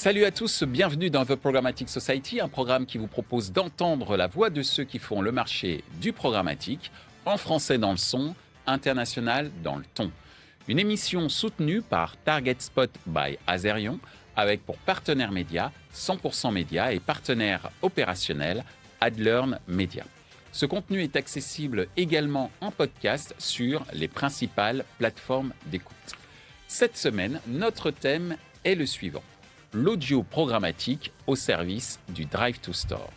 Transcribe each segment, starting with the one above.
Salut à tous, bienvenue dans The Programmatic Society, un programme qui vous propose d'entendre la voix de ceux qui font le marché du programmatique, en français dans le son, international dans le ton. Une émission soutenue par Target Spot by Azerion, avec pour partenaire média 100% Média et partenaire opérationnel AdLearn Media. Ce contenu est accessible également en podcast sur les principales plateformes d'écoute. Cette semaine, notre thème est le suivant: l'audio programmatique au service du Drive to Store.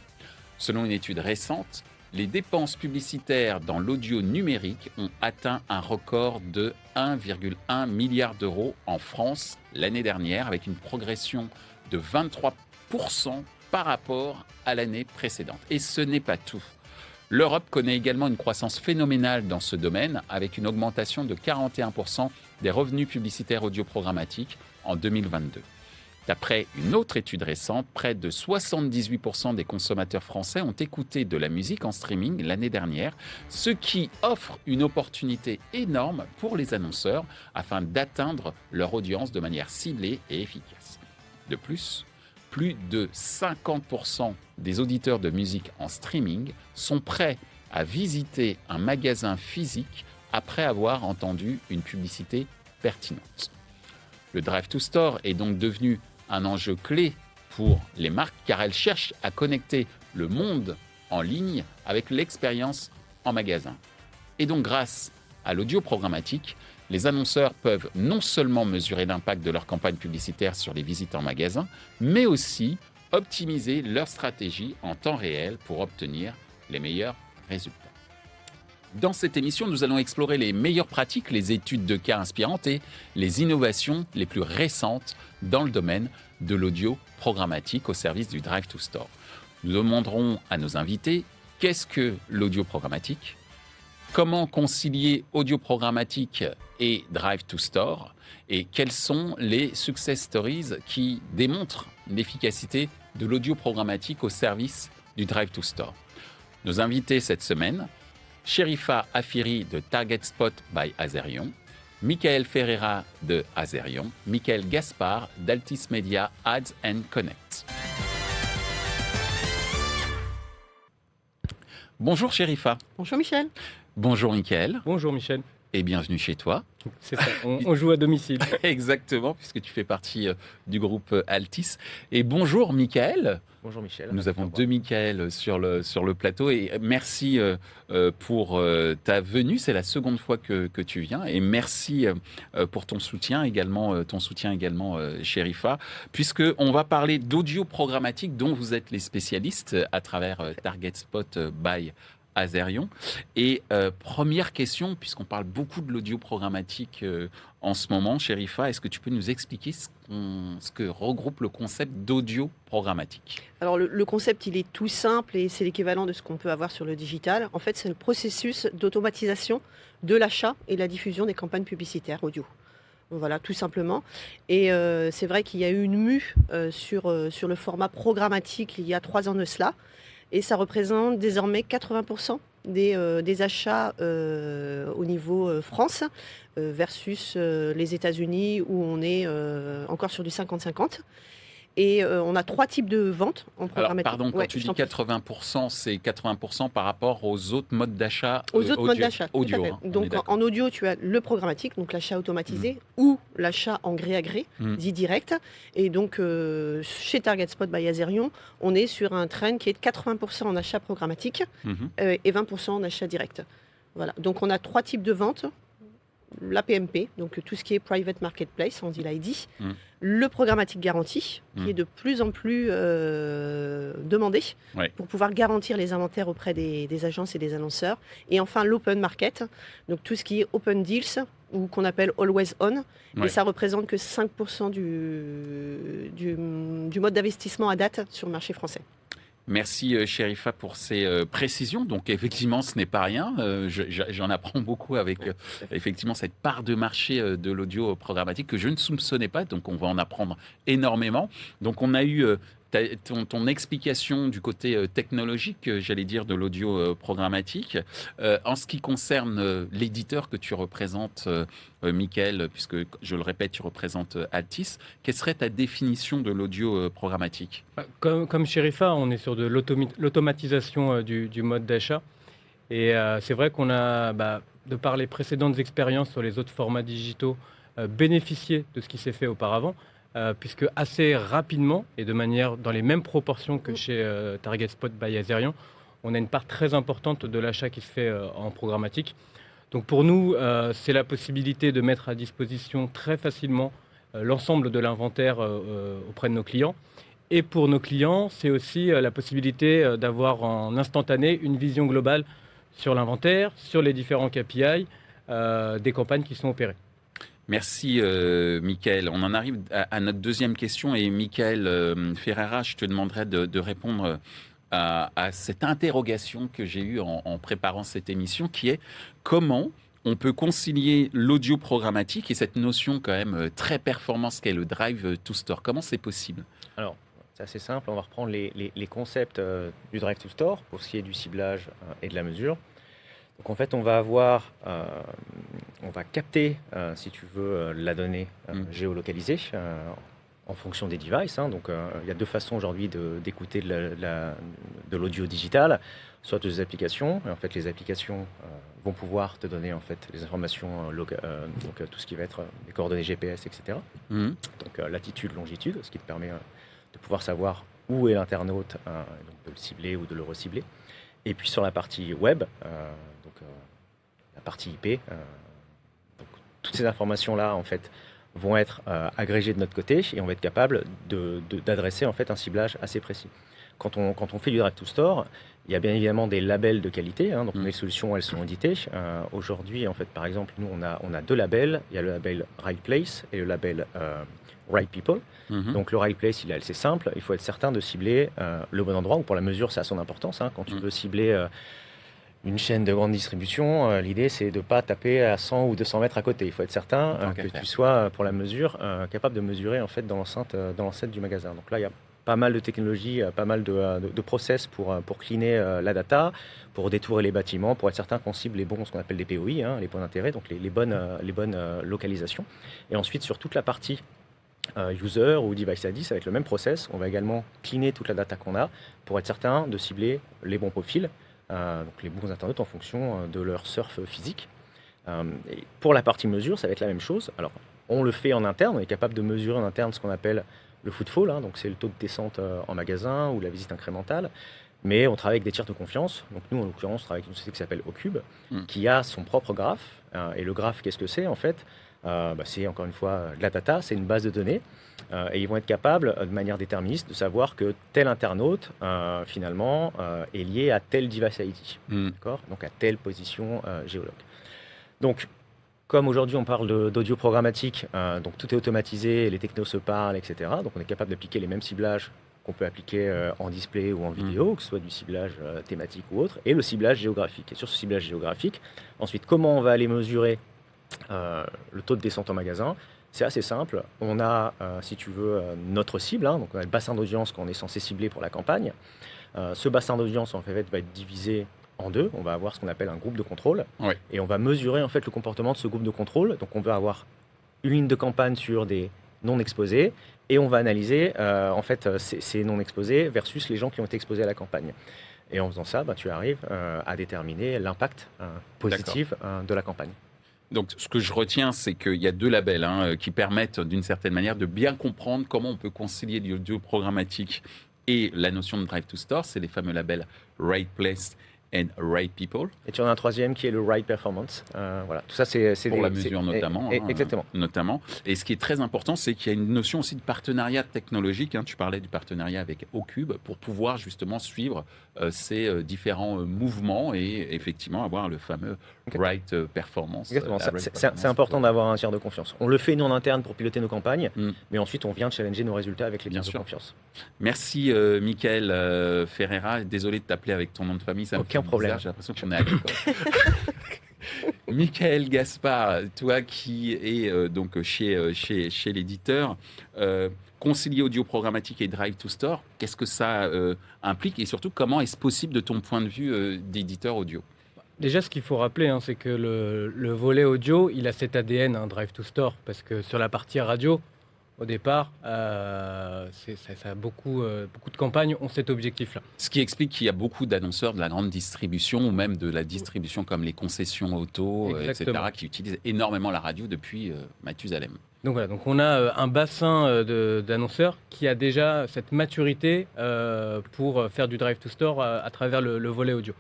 Selon une étude récente, les dépenses publicitaires dans l'audio numérique ont atteint un record de 1,1 milliard d'euros en France l'année dernière, avec une progression de 23% par rapport à l'année précédente. Et ce n'est pas tout. L'Europe connaît également une croissance phénoménale dans ce domaine, avec une augmentation de 41% des revenus publicitaires audio programmatiques en 2022. D'après une autre étude récente, près de 78% des consommateurs français ont écouté de la musique en streaming l'année dernière, ce qui offre une opportunité énorme pour les annonceurs afin d'atteindre leur audience de manière ciblée et efficace. De plus de 50% des auditeurs de musique en streaming sont prêts à visiter un magasin physique après avoir entendu une publicité pertinente. Le Drive to Store est donc devenu un enjeu clé pour les marques car elles cherchent à connecter le monde en ligne avec l'expérience en magasin. Et donc grâce à l'audio programmatique, les annonceurs peuvent non seulement mesurer l'impact de leur campagne publicitaire sur les visites en magasin, mais aussi optimiser leur stratégie en temps réel pour obtenir les meilleurs résultats. Dans cette émission, nous allons explorer les meilleures pratiques, les études de cas inspirantes et les innovations les plus récentes dans le domaine de l'audio programmatique au service du Drive to Store. Nous demanderons à nos invités qu'est-ce que l'audio programmatique, comment concilier audio programmatique et Drive to Store et quelles sont les success stories qui démontrent l'efficacité de l'audio programmatique au service du Drive to Store. Nos invités cette semaine: Chérifa Afiri de Target Spot by Azerion, Michael Ferreira de Azerion, Michael Gaspard d'Altis Media Ads and Connect. Bonjour Chérifa. Bonjour Michel. Bonjour Michael. Bonjour Michel. Et bienvenue chez toi. C'est ça, on joue à domicile. Exactement, puisque tu fais partie du groupe Altis. Et bonjour Michael. Bonjour Michel. Nous avons deux Michael sur le plateau et merci pour ta venue. C'est la seconde fois que tu viens et merci pour ton soutien également, Chérifa, puisque on va parler d'audio programmatique dont vous êtes les spécialistes à travers Target Spot by Azerion. Et première question, puisqu'on parle beaucoup de l'audio programmatique en ce moment, Chérifa, est-ce que tu peux nous expliquer ce que regroupe le concept d'audio programmatique? Alors le concept, il est tout simple et c'est l'équivalent de ce qu'on peut avoir sur le digital. En fait, c'est le processus d'automatisation de l'achat et de la diffusion des campagnes publicitaires audio. Voilà, tout simplement. Et c'est vrai qu'il y a eu une mue sur le format programmatique il y a 3 ans de cela. Et ça représente désormais 80% des achats au niveau France versus les États-Unis où on est encore sur du 50-50. Et on a 3 types de ventes en programmatique. Alors, pardon, quand tu dis 80%, c'est 80% par rapport aux autres modes d'achat audio. Hein, donc en audio, tu as le programmatique, donc l'achat automatisé, ou l'achat en gré à gré, dit direct. Et donc chez Target Spot by Azerion, on est sur un trend qui est de 80% en achat programmatique et 20% en achat direct. Voilà. Donc on a 3 types de ventes. La PMP, donc tout ce qui est Private Marketplace, on dit l'ID, le programmatique garanti, qui est de plus en plus demandé pour pouvoir garantir les inventaires auprès des agences et des annonceurs, et enfin l'Open Market, donc tout ce qui est Open Deals, ou qu'on appelle Always On, et ça représente que 5% du mode d'investissement à date sur le marché français. Merci Chérifa pour ces précisions. Donc effectivement, ce n'est pas rien. J'en apprends beaucoup avec effectivement cette part de marché de l'audio programmatique que je ne soupçonnais pas. Donc on va en apprendre énormément. Donc on a eu ton explication du côté technologique, j'allais dire, de l'audio programmatique. En ce qui concerne l'éditeur que tu représentes, Mickaël, puisque je le répète, tu représentes Altis, quelle serait ta définition de l'audio programmatique ? Comme chez Rifa, on est sur de l'automatisation du mode d'achat. Et c'est vrai qu'on a, de par les précédentes expériences sur les autres formats digitaux, bénéficié de ce qui s'est fait auparavant, puisque assez rapidement et de manière dans les mêmes proportions que chez Target Spot by Azerion, on a une part très importante de l'achat qui se fait en programmatique. Donc pour nous, c'est la possibilité de mettre à disposition très facilement l'ensemble de l'inventaire auprès de nos clients. Et pour nos clients, c'est aussi la possibilité d'avoir en instantané une vision globale sur l'inventaire, sur les différents KPI des campagnes qui sont opérées. Merci Mickaël. On en arrive à notre deuxième question et Mickaël Ferreira, je te demanderai de répondre à cette interrogation que j'ai eue en préparant cette émission, qui est comment on peut concilier l'audio programmatique et cette notion quand même très performance qu'est le Drive to Store. Comment c'est possible ? Alors, c'est assez simple. On va reprendre les concepts du Drive to Store pour ce qui est du ciblage et de la mesure. Donc en fait, on va capter, si tu veux, la donnée géolocalisée en fonction des devices. Donc il y a deux façons aujourd'hui d'écouter de l'audio digital, soit des applications. Et en fait, les applications vont pouvoir te donner en fait les informations donc tout ce qui va être les coordonnées GPS, etc. Donc latitude, longitude, ce qui te permet de pouvoir savoir où est l'internaute, donc de le cibler ou de le recibler. Et puis sur la partie web, la partie IP, donc, toutes ces informations-là en fait vont être agrégées de notre côté et on va être capable d'adresser en fait un ciblage assez précis. Quand on fait du Drive to Store, il y a bien évidemment des labels de qualité. Donc les solutions, elles sont éditées. Aujourd'hui, en fait, par exemple, nous on a deux labels. Il y a le label Right Place et le label Right People. Donc le Right Place, c'est simple. Il faut être certain de cibler le bon endroit. Ou pour la mesure, ça a son importance. Quand tu veux cibler une chaîne de grande distribution, l'idée c'est de ne pas taper à 100 ou 200 mètres à côté. Il faut être certain que tu sois, pour la mesure, capable de mesurer en fait dans l'enceinte du magasin. Donc là, il y a pas mal de technologies, pas mal de process pour cleaner la data, pour détourer les bâtiments, pour être certain qu'on cible les bons, ce qu'on appelle les POI, les points d'intérêt, donc les bonnes localisations. Et ensuite, sur toute la partie user ou device ID, ça va être le même process. On va également cleaner toute la data qu'on a pour être certain de cibler les bons profils, donc les bons internautes en fonction de leur surf physique. Et pour la partie mesure, ça va être la même chose. Alors, on le fait en interne, on est capable de mesurer en interne ce qu'on appelle le footfall, donc c'est le taux de descente en magasin ou la visite incrémentale. Mais on travaille avec des tiers de confiance. Donc nous, en l'occurrence, on travaille avec une société qui s'appelle Ocube, qui a son propre graphe. Et le graphe, qu'est-ce que c'est en fait ? C'est encore une fois de la data, c'est une base de données. Et ils vont être capables, de manière déterministe, de savoir que tel internaute, finalement, est lié à tel device ID. D'accord ? Donc à telle position géologue. Donc, comme aujourd'hui on parle d'audio programmatique, donc tout est automatisé, les technos se parlent, etc. Donc on est capable d'appliquer les mêmes ciblages qu'on peut appliquer en display ou en vidéo, que ce soit du ciblage thématique ou autre, et le ciblage géographique. Et sur ce ciblage géographique, ensuite, comment on va aller mesurer le taux de descente en magasin ? C'est assez simple. On a, si tu veux, notre cible, donc on a le bassin d'audience qu'on est censé cibler pour la campagne. Ce bassin d'audience, en fait, va être divisé en deux. On va avoir ce qu'on appelle un groupe de contrôle, et on va mesurer en fait le comportement de ce groupe de contrôle. Donc on va avoir une ligne de campagne sur des non exposés, et on va analyser en fait ces non exposés versus les gens qui ont été exposés à la campagne. Et en faisant ça, tu arrives à déterminer l'impact positif de la campagne. Donc, ce que je retiens, c'est qu'il y a deux labels qui permettent, d'une certaine manière, de bien comprendre comment on peut concilier l'audio programmatique et la notion de Drive to Store. C'est les fameux labels Right Place and Right People. Et tu en as un troisième qui est le Right Performance. Voilà. Tout ça, c'est pour la mesure notamment. Exactement. Notamment. Et ce qui est très important, c'est qu'il y a une notion aussi de partenariat technologique. Tu parlais du partenariat avec Ocube pour pouvoir justement suivre ces différents mouvements et effectivement avoir le fameux Right Performance. Exactement. C'est important d'avoir un tiers de confiance. On le fait nous en interne pour piloter nos campagnes, mais ensuite on vient challenger nos résultats avec les tiers de confiance. Merci Mickaël Ferreira. Désolé de t'appeler avec ton nom de famille. Ça Aucun problème. J'ai l'impression qu'on est à l'école. Mickaël Gaspard, toi qui es donc chez l'éditeur, concilier audio programmatique et drive to store, qu'est-ce que ça implique et surtout comment est-ce possible de ton point de vue d'éditeur audio? Déjà, ce qu'il faut rappeler, c'est que le volet audio, il a cet ADN, drive to store, parce que sur la partie radio, au départ, beaucoup de campagnes ont cet objectif-là. Ce qui explique qu'il y a beaucoup d'annonceurs de la grande distribution ou même de la distribution comme les concessions auto, etc., qui utilisent énormément la radio depuis Mathusalem. Donc voilà, donc on a un bassin d'annonceurs qui a déjà cette maturité pour faire du drive to store à travers le volet audio.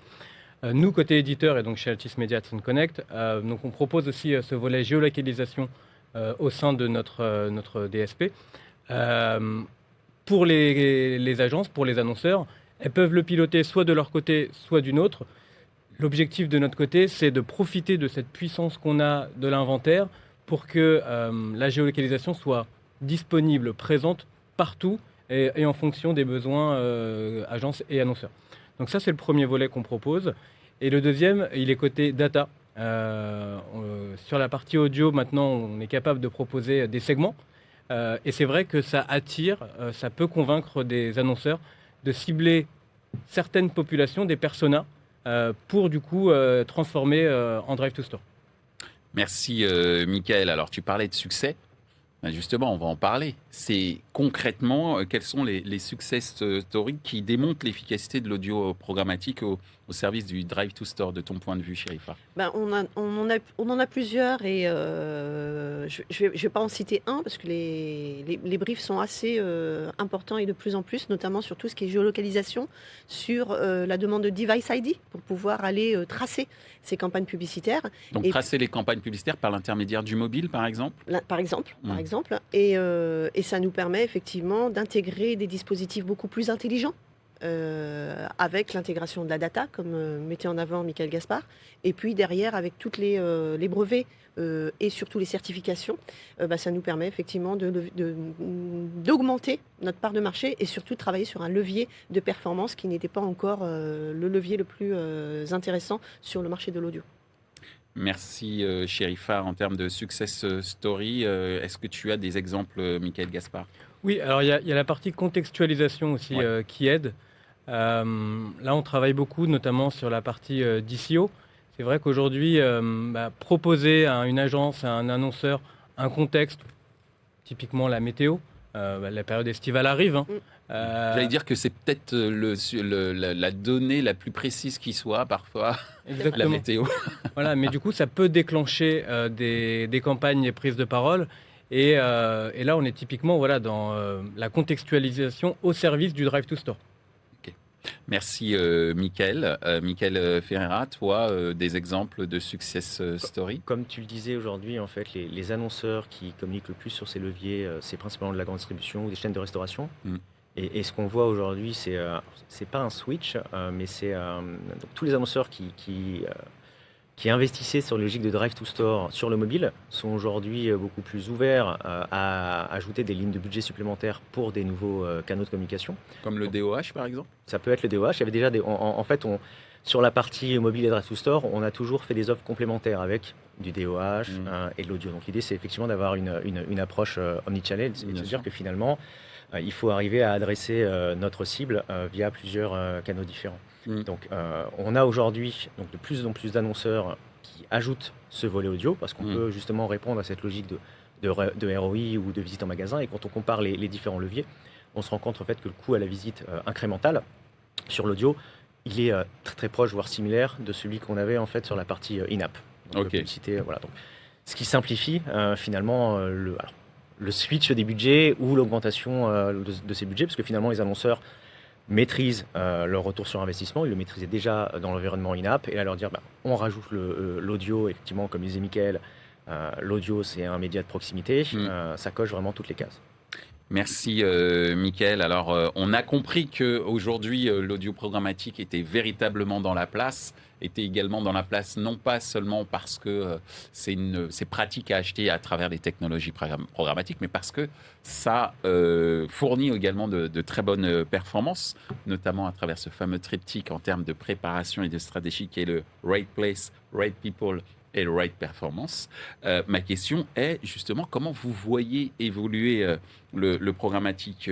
Nous, côté éditeur et donc chez Altis Media Sun Connect, donc on propose aussi ce volet géolocalisation au sein de notre DSP. Pour les agences, pour les annonceurs, elles peuvent le piloter soit de leur côté, soit d'une autre. L'objectif de notre côté, c'est de profiter de cette puissance qu'on a de l'inventaire pour que la géolocalisation soit disponible, présente partout et en fonction des besoins agences et annonceurs. Donc ça, c'est le premier volet qu'on propose. Et le deuxième, il est côté data. Sur la partie audio, maintenant, on est capable de proposer des segments. Et c'est vrai que ça attire, ça peut convaincre des annonceurs de cibler certaines populations, des personas, pour du coup transformer en drive to store. Merci Michael. Alors tu parlais de succès. Justement, on va en parler. C'est concrètement, quels sont les success stories qui démontrent l'efficacité de l'audio programmatique au service du drive to store, de ton point de vue, Chérifa? On en a plusieurs et je ne vais pas en citer un parce que les briefs sont assez importants et de plus en plus, notamment sur tout ce qui est géolocalisation, sur la demande de device ID pour pouvoir aller tracer ces campagnes publicitaires. Donc tracer les campagnes publicitaires par l'intermédiaire du mobile, par exemple? Par exemple. Et ça nous permet effectivement d'intégrer des dispositifs beaucoup plus intelligents. Avec l'intégration de la data, comme mettait en avant Michael Gaspard, et puis derrière, avec tous les brevets et surtout les certifications, ça nous permet effectivement d'augmenter notre part de marché et surtout de travailler sur un levier de performance qui n'était pas encore le levier le plus intéressant sur le marché de l'audio. Merci Chérifa. En termes de success story, est-ce que tu as des exemples, Michael Gaspard? Oui, alors il y a la partie contextualisation aussi qui aide. Là, on travaille beaucoup, notamment sur la partie DCO. C'est vrai qu'aujourd'hui, proposer à une agence, à un annonceur, un contexte, typiquement la météo, la période estivale arrive. J'allais dire que c'est peut-être la donnée la plus précise qui soit, parfois, la météo. Voilà, mais du coup, ça peut déclencher des campagnes et prises de parole. Et là, on est typiquement dans la contextualisation au service du drive to store. Merci Michael. Michael Ferreira, toi, des exemples de success story? Comme tu le disais aujourd'hui, en fait, les annonceurs qui communiquent le plus sur ces leviers, c'est principalement de la grande distribution ou des chaînes de restauration. Et ce qu'on voit aujourd'hui, c'est pas un switch, mais c'est donc tous les annonceurs qui investissaient sur la logique de drive to store sur le mobile sont aujourd'hui beaucoup plus ouverts à ajouter des lignes de budget supplémentaires pour des nouveaux canaux de communication. Comme le DOH par exemple? Ça peut être le DOH. Il y avait déjà sur la partie mobile et drive to store, on a toujours fait des offres complémentaires avec du DOH et de l'audio. Donc l'idée, c'est effectivement d'avoir une approche omnichannel et de se dire que finalement, il faut arriver à adresser notre cible via plusieurs canaux différents. Donc, on a aujourd'hui de plus en plus d'annonceurs qui ajoutent ce volet audio parce qu'on peut justement répondre à cette logique de ROI ou de visite en magasin. Et quand on compare les différents leviers, on se rend compte en fait que le coût à la visite incrémentale sur l'audio, il est très très proche, voire similaire de celui qu'on avait en fait sur la partie in-app. Donc, publicité, voilà. Donc, ce qui simplifie finalement le switch des budgets ou l'augmentation de ces budgets, parce que finalement les annonceurs maîtrisent leur retour sur investissement, ils le maîtrisaient déjà dans l'environnement in-app, et à leur dire on rajoute l'audio, effectivement, comme disait Michael, l'audio c'est un média de proximité, ça coche vraiment toutes les cases. Merci Michael. Alors on a compris qu'aujourd'hui l'audio programmatique était véritablement dans la place, était également dans la place non pas seulement parce que c'est pratique à acheter à travers les technologies programmatiques, mais parce que ça fournit également de très bonnes performances, notamment à travers ce fameux triptyque en termes de préparation et de stratégie qui est le right place, right people et le Right Performance. Ma question est justement comment vous voyez évoluer le programmatique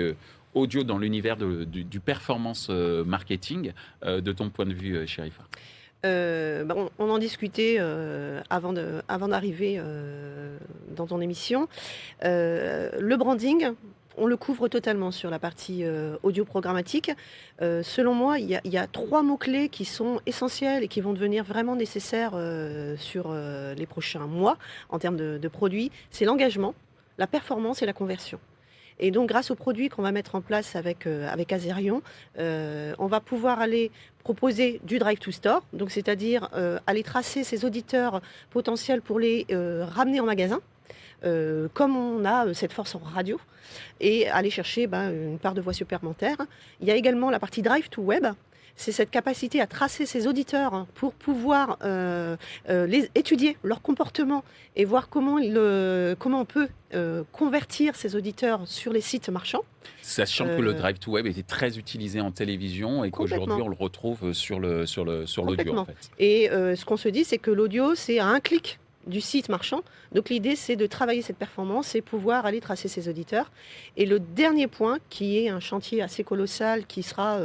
audio dans l'univers du performance marketing, de ton point de vue, Chérifa? On en discutait avant d'arriver dans ton émission. Le branding, on le couvre totalement sur la partie audio programmatique. Selon moi, il y a 3 mots-clés qui sont essentiels et qui vont devenir vraiment nécessaires sur les prochains mois en termes de produits. C'est l'engagement, la performance et la conversion. Et donc, grâce aux produits qu'on va mettre en place avec Azerion, on va pouvoir aller proposer du Drive to Store, donc c'est-à-dire aller tracer ces auditeurs potentiels pour les ramener en magasin, comme on a cette force en radio, et aller chercher une part de voix supplémentaire. Il y a également la partie Drive to Web. C'est cette capacité à tracer ces auditeurs pour pouvoir étudier leur comportement et voir comment on peut convertir ces auditeurs sur les sites marchands. Sachant que le Drive to Web était très utilisé en télévision et qu'aujourd'hui on le retrouve sur l'audio en fait. Et ce qu'on se dit, c'est que l'audio, c'est à un clic du site marchand. Donc l'idée, c'est de travailler cette performance et pouvoir aller tracer ses auditeurs. Et le dernier point, qui est un chantier assez colossal, qui sera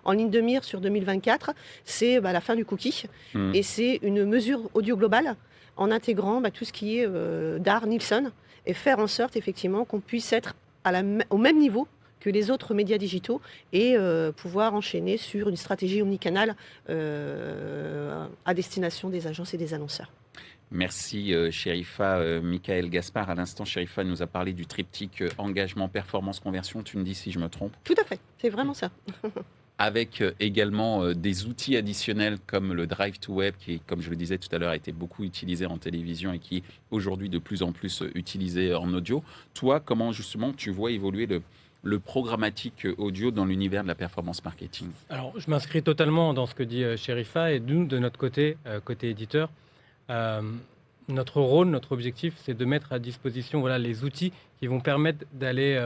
en ligne de mire sur 2024, c'est la fin du cookie. Et c'est une mesure audio globale en intégrant tout ce qui est DAR, Nielsen, et faire en sorte effectivement qu'on puisse être au même niveau que les autres médias digitaux et pouvoir enchaîner sur une stratégie omnicanale à destination des agences et des annonceurs. Merci Chérifa. Michael Gaspard, à l'instant, Chérifa nous a parlé du triptyque engagement, performance, conversion. Tu me dis si je me trompe? Tout à fait, c'est vraiment ça. Avec également des outils additionnels comme le Drive to Web, qui, comme je le disais tout à l'heure, a été beaucoup utilisé en télévision et qui est aujourd'hui de plus en plus utilisé en audio. Toi, comment justement tu vois évoluer le programmatique audio dans l'univers de la performance marketing? Alors, je m'inscris totalement dans ce que dit Chérifa, et nous, de notre côté, côté éditeur, notre rôle, notre objectif, c'est de mettre à disposition les outils qui vont permettre d'aller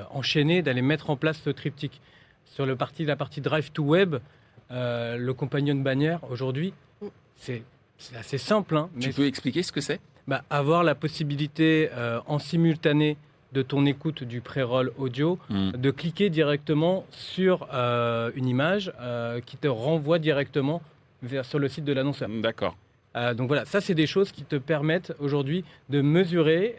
enchaîner, d'aller mettre en place ce triptyque. Sur la partie Drive to Web, le compagnon de bannière, aujourd'hui, c'est assez simple. Tu peux expliquer ce que c'est? Avoir la possibilité en simultané de ton écoute du pré-roll audio, de cliquer directement sur une image qui te renvoie directement sur le site de l'annonceur. D'accord. Donc voilà, ça c'est des choses qui te permettent aujourd'hui de mesurer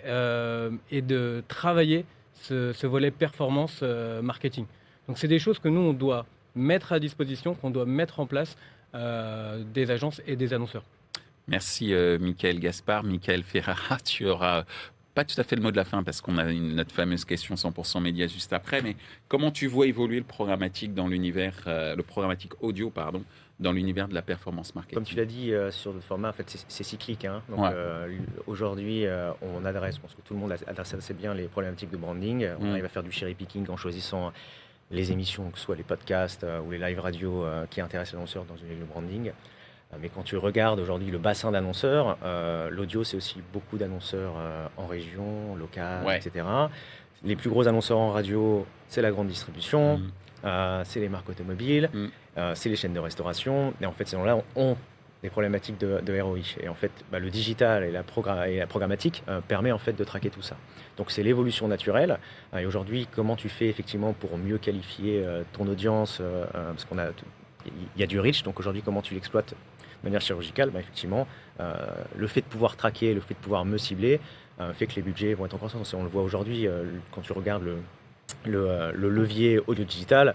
et de travailler ce volet performance marketing. Donc c'est des choses que nous on doit mettre à disposition, qu'on doit mettre en place des agences et des annonceurs. Merci Michael Gaspard. Michael Ferrara, tu auras pas tout à fait le mot de la fin parce qu'on a notre fameuse question 100% média juste après, mais comment tu vois évoluer le programmatique dans l'univers, le programmatique audio, dans l'univers de la performance marketing? Comme tu l'as dit sur le format, en fait, c'est cyclique. Donc, aujourd'hui, on adresse, je pense que tout le monde adresse assez bien les problématiques de branding. On arrive à faire du cherry picking en choisissant les émissions, que ce soit les podcasts ou les live radio qui intéressent l'annonceur dans une branding. Mais quand tu regardes aujourd'hui le bassin d'annonceurs, l'audio, c'est aussi beaucoup d'annonceurs en région, local, etc. Les plus gros annonceurs en radio, c'est la grande distribution, c'est les marques automobiles, c'est les chaînes de restauration. Et en fait, ces gens-là ont des problématiques de ROI. Et en fait, le digital et la programmatique permet en fait de traquer tout ça. Donc c'est l'évolution naturelle. Et aujourd'hui, comment tu fais effectivement pour mieux qualifier ton audience, parce il y a du reach. Donc aujourd'hui, comment tu l'exploites de manière chirurgicale? Effectivement, le fait de pouvoir traquer, le fait de pouvoir me cibler, fait que les budgets vont être en croissance. Et on le voit aujourd'hui quand tu regardes le levier audio-digital,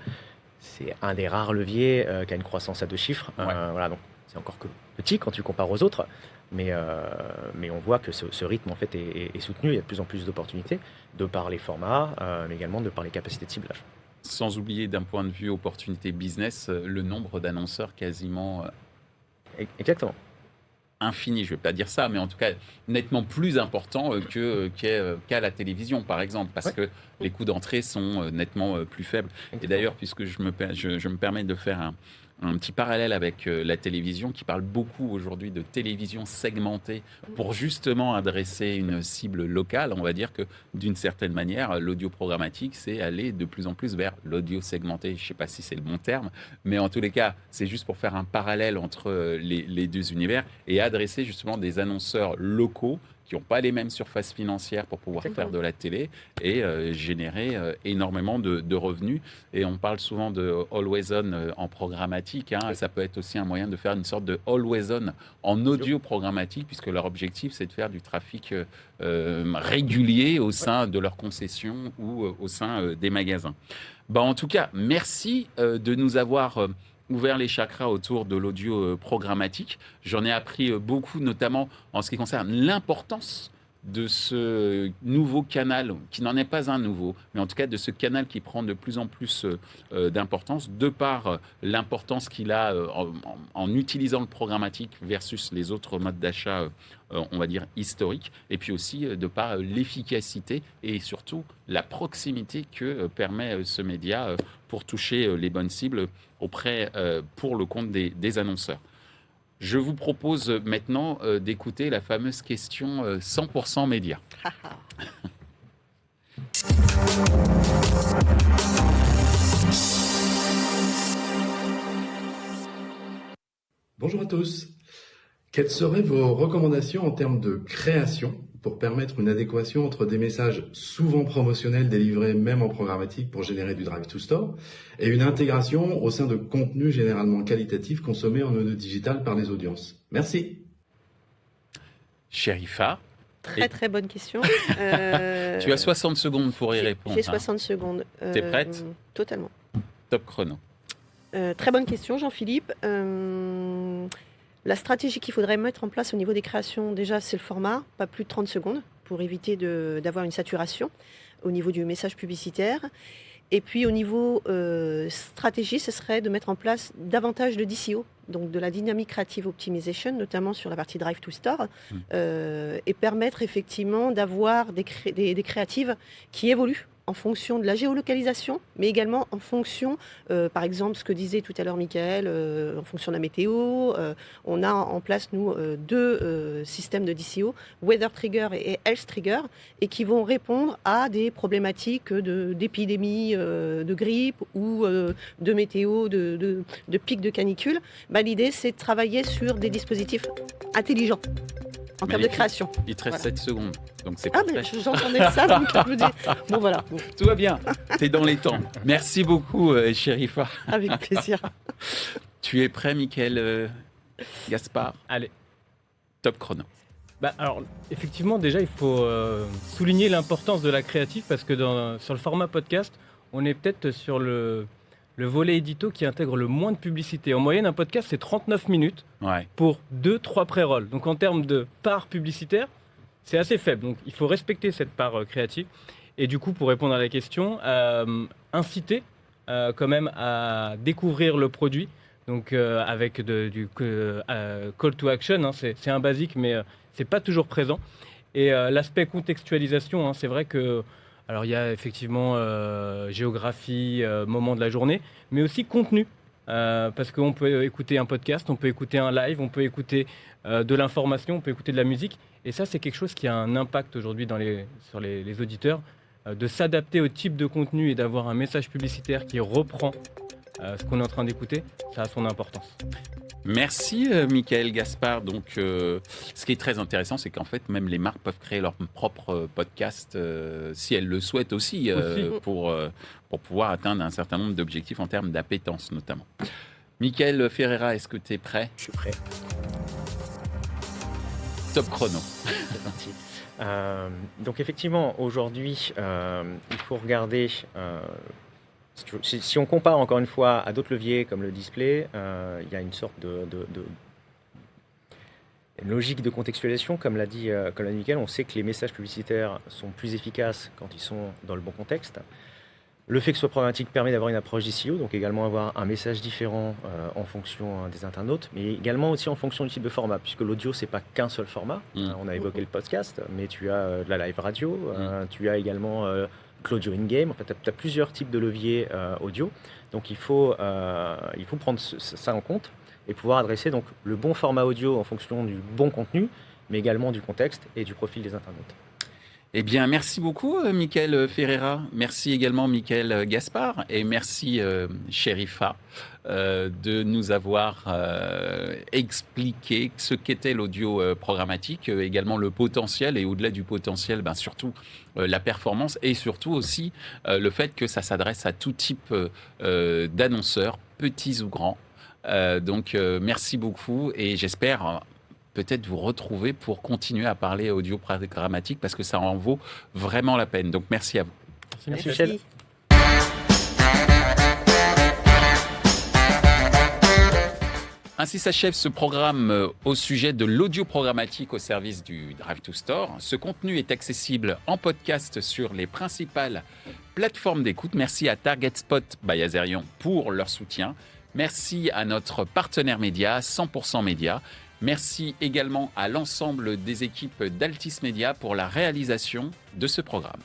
c'est un des rares leviers qui a une croissance à 2 chiffres. Donc c'est encore que petit quand tu compares aux autres, mais on voit que ce rythme en fait est soutenu. Il y a de plus en plus d'opportunités de par les formats, mais également de par les capacités de ciblage. Sans oublier d'un point de vue opportunité business, le nombre d'annonceurs quasiment... Exactement. Infini, je ne vais pas dire ça, mais en tout cas nettement plus important qu'à la télévision, par exemple, parce que les coûts d'entrée sont nettement plus faibles. Exactement. Et d'ailleurs, puisque je me permets de faire un petit parallèle avec la télévision qui parle beaucoup aujourd'hui de télévision segmentée pour justement adresser une cible locale. On va dire que d'une certaine manière, l'audio programmatique, c'est aller de plus en plus vers l'audio segmenté. Je ne sais pas si c'est le bon terme, mais en tous les cas, c'est juste pour faire un parallèle entre les deux univers et adresser justement des annonceurs locaux qui n'ont pas les mêmes surfaces financières pour pouvoir faire de la télé et générer énormément de revenus. Et on parle souvent de always on en programmatique. Ça peut être aussi un moyen de faire une sorte de always on en audio programmatique, puisque leur objectif, c'est de faire du trafic régulier au sein de leurs concessions ou au sein des magasins. En tout cas, merci de nous avoir ouvert les chakras autour de l'audio programmatique. J'en ai appris beaucoup, notamment en ce qui concerne l'importance de ce nouveau canal, qui n'en est pas un nouveau, mais en tout cas de ce canal qui prend de plus en plus d'importance, de par l'importance qu'il a en utilisant le programmatique versus les autres modes d'achat, on va dire, historiques, et puis aussi de par l'efficacité et surtout la proximité que permet ce média pour toucher les bonnes cibles pour le compte des annonceurs. Je vous propose maintenant d'écouter la fameuse question 100% média. Bonjour à tous. Quelles seraient vos recommandations en termes de création pour permettre une adéquation entre des messages souvent promotionnels délivrés même en programmatique pour générer du drive to store et une intégration au sein de contenus généralement qualitatifs consommés en audio digital par les audiences? Merci. Chérifa. Très bonne question. Tu as 60 secondes pour y répondre. J'ai 60 secondes. T'es prête? Totalement. Top chrono. Très bonne question, Jean-Philippe. La stratégie qu'il faudrait mettre en place au niveau des créations, déjà, c'est le format, pas plus de 30 secondes, pour éviter d'avoir une saturation au niveau du message publicitaire. Et puis, au niveau stratégie, ce serait de mettre en place davantage de DCO, donc de la Dynamic Creative Optimization, notamment sur la partie Drive to Store, et permettre effectivement d'avoir des créatives qui évoluent en fonction de la géolocalisation, mais également en fonction, par exemple, ce que disait tout à l'heure Michael, en fonction de la météo. On a en place, nous, deux systèmes de DCO, Weather Trigger et Health Trigger, et qui vont répondre à des problématiques d'épidémie, de grippe ou de météo, de pics de canicule. L'idée, c'est de travailler sur des dispositifs intelligents en termes de création. Il te reste 7 secondes, donc c'est parfait. J'entendais ça, donc je me dis, bon voilà. Bon. Tout va bien, tu es dans les temps. Merci beaucoup, Chérifa. Avec plaisir. Tu es prêt, Michael Gaspard? Allez. Top chrono. Alors, effectivement, déjà, il faut souligner l'importance de la créative parce que sur le format podcast, on est peut-être sur le volet édito qui intègre le moins de publicité. En moyenne, un podcast, c'est 39 minutes pour 2-3 pré-rolls. Donc, en termes de part publicitaire, c'est assez faible. Donc, il faut respecter cette part créative. Et du coup, pour répondre à la question, inciter quand même à découvrir le produit. Donc, avec du call to action, c'est un basique, mais c'est pas toujours présent. Et l'aspect contextualisation, c'est vrai que alors il y a effectivement géographie, moment de la journée, mais aussi contenu. Parce qu'on peut écouter un podcast, on peut écouter un live, on peut écouter de l'information, on peut écouter de la musique. Et ça, c'est quelque chose qui a un impact aujourd'hui sur les auditeurs, de s'adapter au type de contenu et d'avoir un message publicitaire qui reprend ce qu'on est en train d'écouter. Ça a son importance. Merci Michael Gaspard. Donc, ce qui est très intéressant, c'est qu'en fait, même les marques peuvent créer leur propre podcast si elles le souhaitent aussi. Pour pouvoir atteindre un certain nombre d'objectifs en termes d'appétence notamment. Michael Ferreira, est-ce que tu es prêt? Je suis prêt. Top chrono. C'est parti. Donc effectivement, aujourd'hui, il faut regarder... Si on compare encore une fois à d'autres leviers comme le display, il y a une sorte de logique de contextualisation. Comme l'a dit Michael, on sait que les messages publicitaires sont plus efficaces quand ils sont dans le bon contexte. Le fait que ce soit programmatique permet d'avoir une approche DCO, donc également avoir un message différent en fonction des internautes, mais également aussi en fonction du type de format, puisque l'audio, c'est pas qu'un seul format. On a évoqué le podcast, mais tu as de la live radio, tu as également l'audio in-game. En fait, tu as plusieurs types de leviers audio. Donc, il faut prendre ça en compte et pouvoir adresser donc, le bon format audio en fonction du bon contenu, mais également du contexte et du profil des internautes. Eh bien, merci beaucoup, Mickaël Ferreira. Merci également, Mickaël Gaspard. Et merci, Chérifa, de nous avoir expliqué ce qu'était l'audio programmatique, également le potentiel, et au-delà du potentiel, surtout la performance, et surtout aussi le fait que ça s'adresse à tout type d'annonceurs, petits ou grands. Donc, merci beaucoup, et j'espère peut-être vous retrouver pour continuer à parler audio programmatique parce que ça en vaut vraiment la peine. Donc merci à vous. Merci Michel. Ainsi s'achève ce programme au sujet de l'audio programmatique au service du Drive to Store. Ce contenu est accessible en podcast sur les principales plateformes d'écoute. Merci à Target Spot by Azerion pour leur soutien. Merci à notre partenaire média, 100% Média. Merci également à l'ensemble des équipes d'Altis Média pour la réalisation de ce programme.